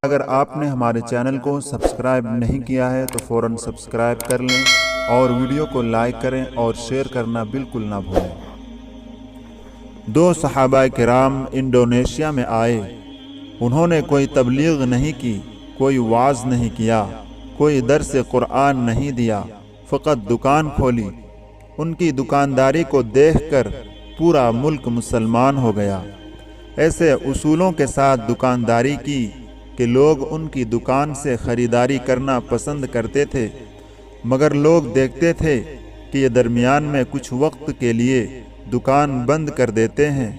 اگر آپ نے ہمارے چینل کو سبسکرائب نہیں کیا ہے تو فوراً سبسکرائب کر لیں اور ویڈیو کو لائک کریں اور شیئر کرنا بالکل نہ بھولیں۔ دو صحابہ کرام انڈونیشیا میں آئے۔ انہوں نے کوئی تبلیغ نہیں کی، کوئی وعظ نہیں کیا، کوئی درس قرآن نہیں دیا، فقط دکان کھولی۔ ان کی دکانداری کو دیکھ کر پورا ملک مسلمان ہو گیا۔ ایسے اصولوں کے ساتھ دکانداری کی کہ لوگ ان کی دکان سے خریداری کرنا پسند کرتے تھے، مگر لوگ دیکھتے تھے کہ یہ درمیان میں کچھ وقت کے لیے دکان بند کر دیتے ہیں۔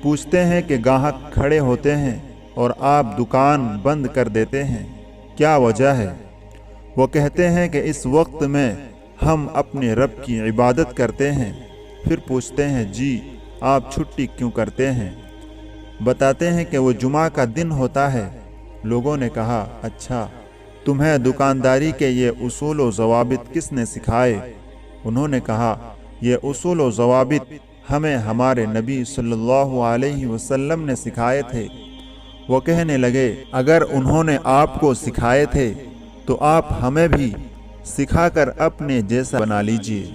پوچھتے ہیں کہ گاہک کھڑے ہوتے ہیں اور آپ دکان بند کر دیتے ہیں، کیا وجہ ہے؟ وہ کہتے ہیں کہ اس وقت میں ہم اپنے رب کی عبادت کرتے ہیں۔ پھر پوچھتے ہیں جی آپ چھٹی کیوں کرتے ہیں؟ بتاتے ہیں کہ وہ جمعہ کا دن ہوتا ہے۔ لوگوں نے کہا اچھا، تمہیں دکانداری کے یہ اصول و ضوابط کس نے سکھائے؟ انہوں نے کہا یہ اصول و ضوابط ہمیں ہمارے نبی صلی اللہ علیہ وسلم نے سکھائے تھے۔ وہ کہنے لگے اگر انہوں نے آپ کو سکھائے تھے تو آپ ہمیں بھی سکھا کر اپنے جیسا بنا لیجئے۔